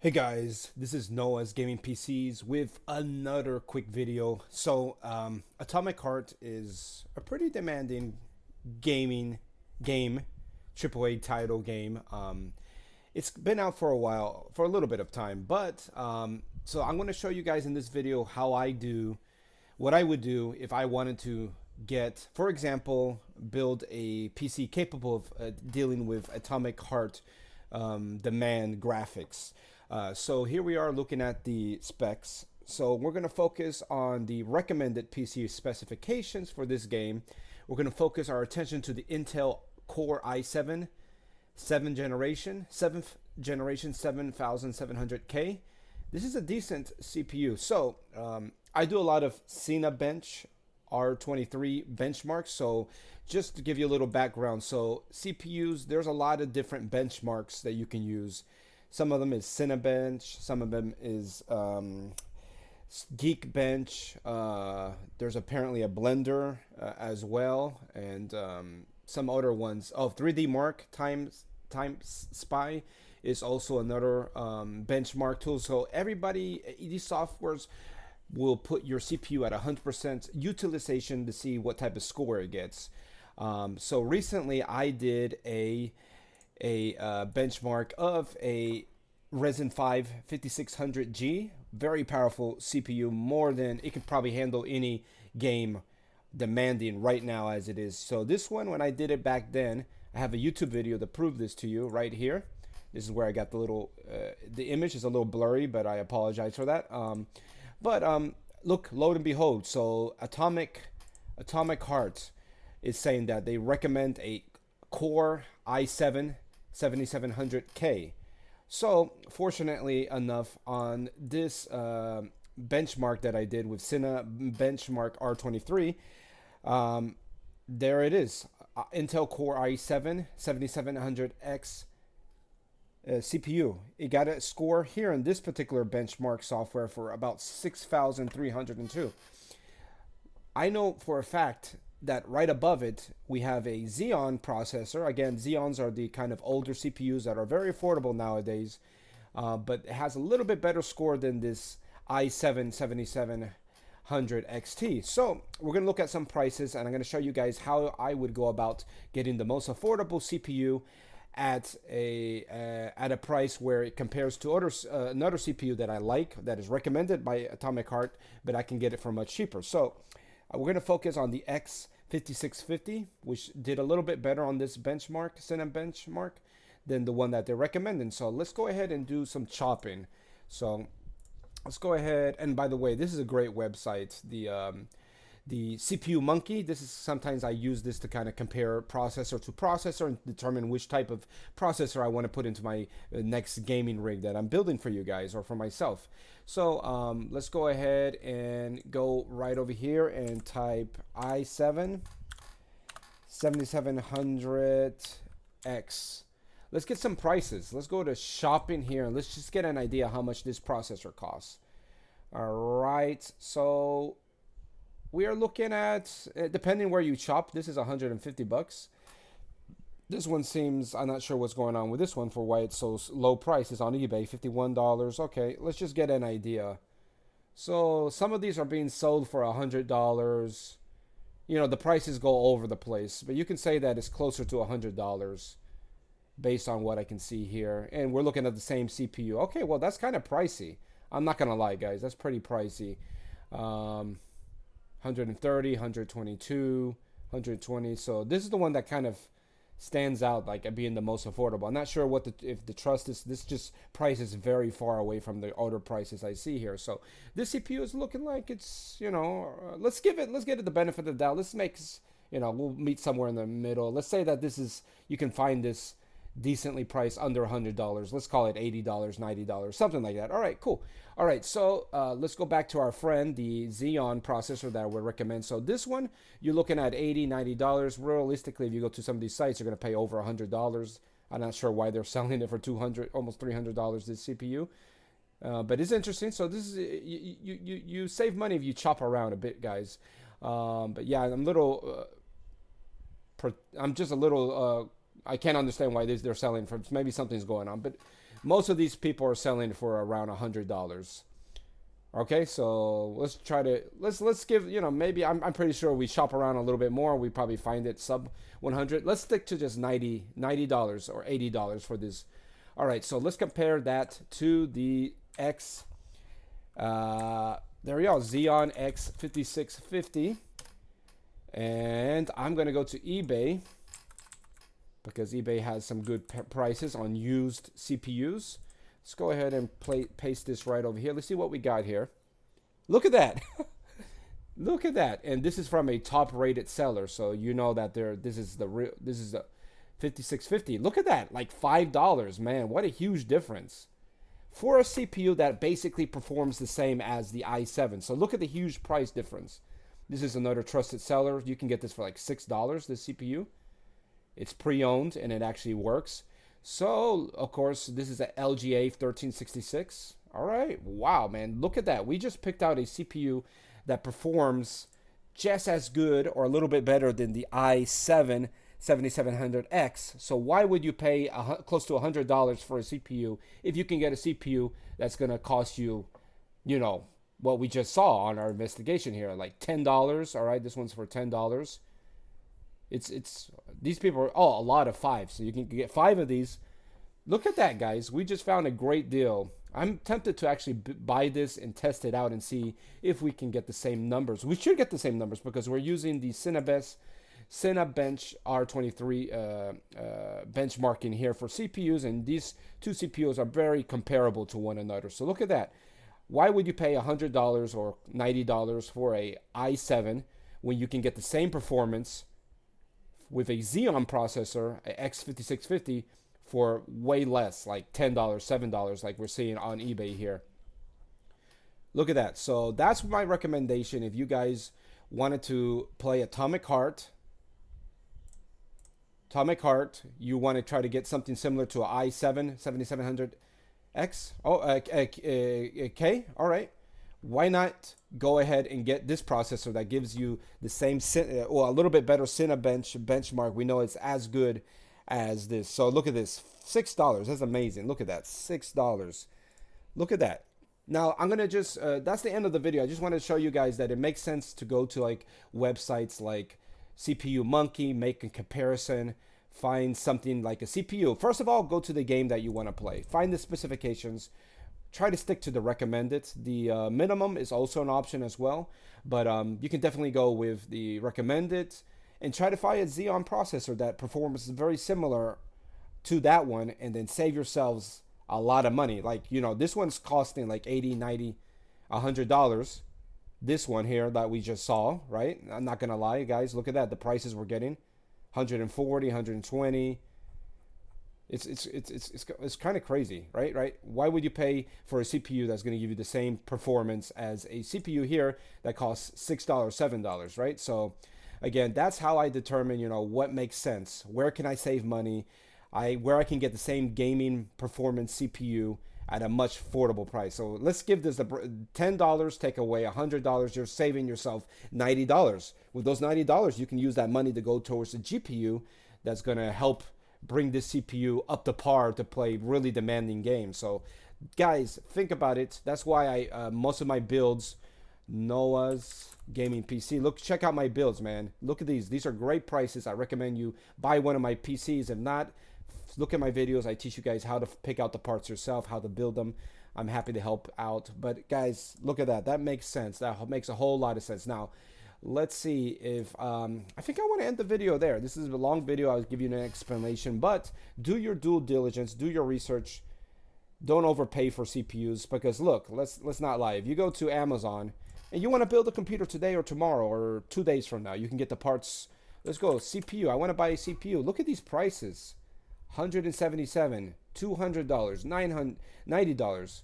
Hey guys, this is Noah's Gaming PCs with another quick video. Atomic Heart is a pretty demanding gaming game, AAA title game. It's been out for a while, for a little bit of time, but so I'm going to show you guys in this video how I do what I would do if I wanted to get, for example, build a PC capable of dealing with Atomic Heart demand graphics. So here we are looking at the specs. So we're going to focus on the recommended PC specifications for this game. We're going to focus our attention to the Intel Core i7 7th generation 7700K. This is a decent CPU. I do a lot of Cinebench R23 benchmarks. So just to give you a little background, so CPUs, there's a lot of different benchmarks that you can use. Some of them is Cinebench, some of them is Geekbench. There's apparently a Blender as well, and some other ones. Oh, 3D Mark Times Spy is also another benchmark tool. So everybody, these softwares will put your CPU at 100% utilization to see what type of score it gets. So recently I did a benchmark of a Ryzen 5 5600G, very powerful CPU, more than it could probably handle any game demanding right now as it is. So this one, when I did it back then, I have a YouTube video to prove this to you right here. This is where I got the little, the image is a little blurry, but I apologize for that. Look, lo and behold, so Atomic Heart is saying that they recommend a Core i7 7700K. So fortunately enough, on this benchmark that I did with Cine Benchmark R23, there it is. Intel Core i7 7700X CPU. It got a score here in this particular benchmark software for about 6,302. I know for a fact that right above it we have a Xeon processor. Again, Xeons are the kind of older CPUs that are very affordable nowadays, but it has a little bit better score than this i7 7700 XT. So we're going to look at some prices, and I'm going to show you guys how I would go about getting the most affordable CPU at a price where it compares to another CPU that I like, that is recommended by Atomic Heart, but I can get it for much cheaper. So we're going to focus on the X5650, which did a little bit better on this benchmark, Cinebench benchmark, than the one that they're recommending. So let's go ahead and do some chopping. So let's go ahead. And by the way, this is a great website. The CPU Monkey. This is sometimes I use this to kind of compare processor to processor and determine which type of processor I want to put into my next gaming rig that I'm building for you guys or for myself. So let's go ahead and go right over here and type i7 7700X. Let's get some prices. Let's go to shopping here and let's just get an idea how much this processor costs. All right, so we are looking at, depending where you shop, this is 150 bucks. This one seems, I'm not sure what's going on with this one for why it's so low price. It's on eBay, $51. Okay, let's just get an idea. So some of these are being sold for $100. You know, the prices go all over the place, but you can say that it's closer to $100 based on what I can see here. And we're looking at the same CPU. Okay, well, that's kind of pricey. I'm not going to lie, guys. That's pretty pricey. 130, 122, 120. So this is the one that kind of stands out like being the most affordable. I'm not sure what if the trust is. This just price is very far away from the other prices I see here. So this CPU is looking like it's, you know, let's get it the benefit of the doubt. Let's make, you know, we'll meet somewhere in the middle. Let's say that this is, you can find this decently priced under $100. Let's call it $80, $90, something like that. All right, cool. All right, so let's go back to our friend, the Xeon processor that I would recommend. So this one, you're looking at $80, $90. Realistically, if you go to some of these sites, you're going to pay over $100. I'm not sure why they're selling it for $200, almost $300 this CPU. But it's interesting. So this is, you save money if you chop around a bit, guys. But yeah, I'm just a little I can't understand why they're selling for, maybe something's going on. But Most of these people are selling for around $100. Okay, so let's try to let's give, you know, maybe I'm pretty sure we shop around a little bit more, we probably find it sub 100. Let's stick to just $90 or $80 for this. All right, so let's compare that to the X. There we go, Xeon X 5650, and I'm gonna go to eBay because eBay has some good prices on used CPUs. Let's go ahead and paste this right over here. Let's see what we got here. Look at that. Look at that. And this is from a top rated seller, so you know that this is the 5650. Look at that, like $5, man. What a huge difference for a CPU that basically performs the same as the i7. So look at the huge price difference. This is another trusted seller. You can get this for like $6, this CPU. It's pre-owned and it actually works. So, of course, this is a LGA 1366. All right. Wow, man. Look at that. We just picked out a CPU that performs just as good or a little bit better than the i7 7700X. So why would you pay close to $100 for a CPU if you can get a CPU that's going to cost you, you know, what we just saw on our investigation here, like $10. All right. This one's for $10. It's these people are a lot of 5, so you can get 5 of these. Look at that, guys. We just found a great deal. I'm tempted to actually buy this and test it out and see if we can get the same numbers. We should get the same numbers because we're using the Cinebench R23 benchmarking here for CPUs, and these two CPUs are very comparable to one another. So look at that. Why would you pay $100 or $90 for a i7 when you can get the same performance with a Xeon processor, a X5650, for way less, like $10, $7, like we're seeing on eBay here? Look at that. So that's my recommendation if you guys wanted to play Atomic Heart. You want to try to get something similar to an i7 7700X. K. All right. Why not go ahead and get this processor that gives you the same, or a little bit better Cinebench benchmark? We know it's as good as this. So look at this, $6. That's amazing. Look at that, $6. Look at that. Now I'm gonna just that's the end of the video. I just wanted to show you guys that it makes sense to go to like websites like CPU Monkey, make a comparison, find something like a CPU. First of all, go to the game that you want to play, find the specifications. Try to stick to the recommended. The minimum is also an option as well, but you can definitely go with the recommended and try to find a Xeon processor that performs very similar to that one, and then save yourselves a lot of money. Like, you know, this one's costing like $80, $90, $100. This one here that we just saw, right? I'm not gonna lie, guys. Look at that. The prices we're getting, 140, 120. It's kind of crazy, right? Why would you pay for a CPU that's going to give you the same performance as a CPU here that costs $6, $7, right? So again, that's how I determine, you know, what makes sense. Where can I save money? Where I can get the same gaming performance CPU at a much affordable price. So let's give this $10, take away $100. You're saving yourself $90. With those $90, you can use that money to go towards the GPU that's going to help bring this CPU up to par to play really demanding games. So guys, think about it. That's why I most of my builds, Noah's Gaming PC. Look, check out my builds, man. Look at these. These are great prices. I recommend you buy one of my PCs. If not, look at my videos. I teach you guys how to pick out the parts yourself, how to build them. I'm happy to help out. But guys, look at that. That makes sense. That makes a whole lot of sense. Now, let's see if I think I want to end the video there. This is a long video. I'll give you an explanation, but do your due diligence, do your research. Don't overpay for CPUs, because look, let's not lie. If you go to Amazon and you want to build a computer today or tomorrow or 2 days from now, you can get the parts. Let's go CPU. I want to buy a CPU. Look at these prices: $177, $200, $90.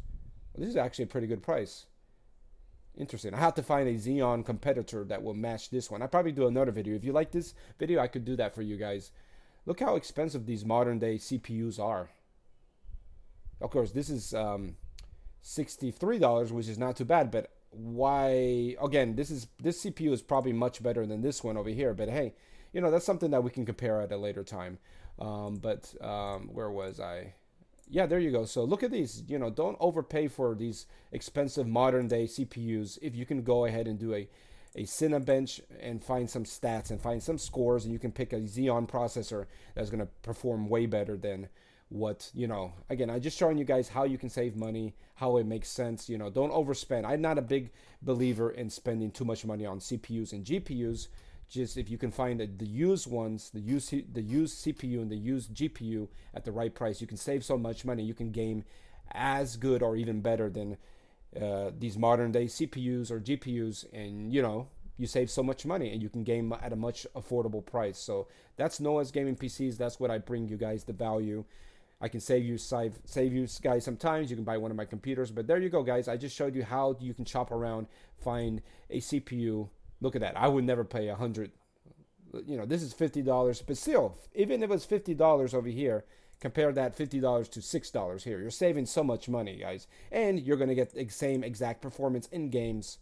This is actually a pretty good price. Interesting. I have to find a Xeon competitor that will match this one. I'll probably do another video. If you like this video, I could do that for you guys. Look how expensive these modern day CPUs are. Of course, this is $63, which is not too bad, but why? Again, this CPU is probably much better than this one over here, but hey, you know, that's something that we can compare at a later time. Where was I? yeah, there you go. So look at these. You know, don't overpay for these expensive modern day CPUs. If you can go ahead and do a Cinebench and find some stats and find some scores, and you can pick a Xeon processor that's going to perform way better than what, you know. Again, I'm just showing you guys how you can save money, how it makes sense. You know, don't overspend. I'm not a big believer in spending too much money on CPUs and GPUs. Just if you can find the used ones, the used CPU and the used GPU at the right price, you can save so much money. You can game as good or even better than these modern day CPUs or GPUs, and you know, you save so much money and you can game at a much affordable price. So that's Noah's Gaming PCs. That's what I bring you guys, the value. I can save you guys sometimes. You can buy one of my computers, but there you go, guys. I just showed you how you can shop around, find a CPU. Look at that. I would never pay $100. You know, this is $50, but still, even if it's $50 over here, compare that $50 to $6 here. You're saving so much money, guys, and you're gonna get the same exact performance in games.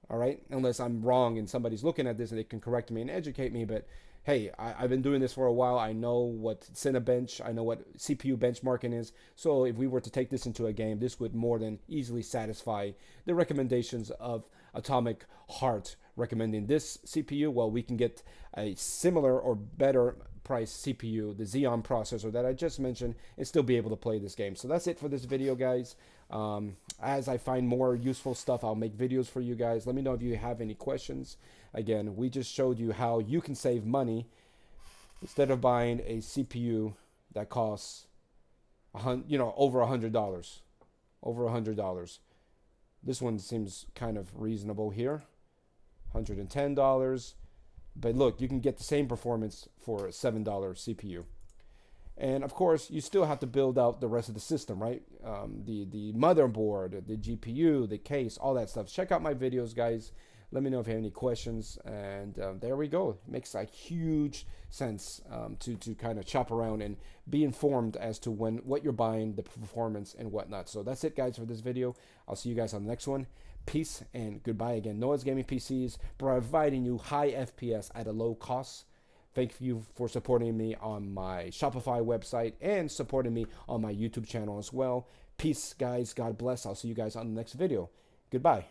All right, unless I'm wrong and somebody's looking at this and they can correct me and educate me. But hey, I've been doing this for a while. I know what Cinebench, I know what CPU benchmarking is. So if we were to take this into a game, this would more than easily satisfy the recommendations of Atomic Heart recommending this CPU. Well, we can get a similar or better price CPU, the Xeon processor that I just mentioned, and still be able to play this game. So that's it for this video, guys. As I find more useful stuff, I'll make videos for you guys. Let me know if you have any questions. Again, we just showed you how you can save money instead of buying a CPU that costs over $100. Over $100. This one seems kind of reasonable here. $110. But look, you can get the same performance for a $7 CPU. And of course, you still have to build out the rest of the system, right? The motherboard, the GPU, the case, all that stuff. Check out my videos, guys. Let me know if you have any questions. And there we go. It makes a huge sense to kind of shop around and be informed as to what you're buying, the performance, and whatnot. So that's it, guys, for this video. I'll see you guys on the next one. Peace and goodbye again. Noah's Gaming PCs, providing you high FPS at a low cost. Thank you for supporting me on my Shopify website and supporting me on my YouTube channel as well. Peace, guys. God bless. I'll see you guys on the next video. Goodbye.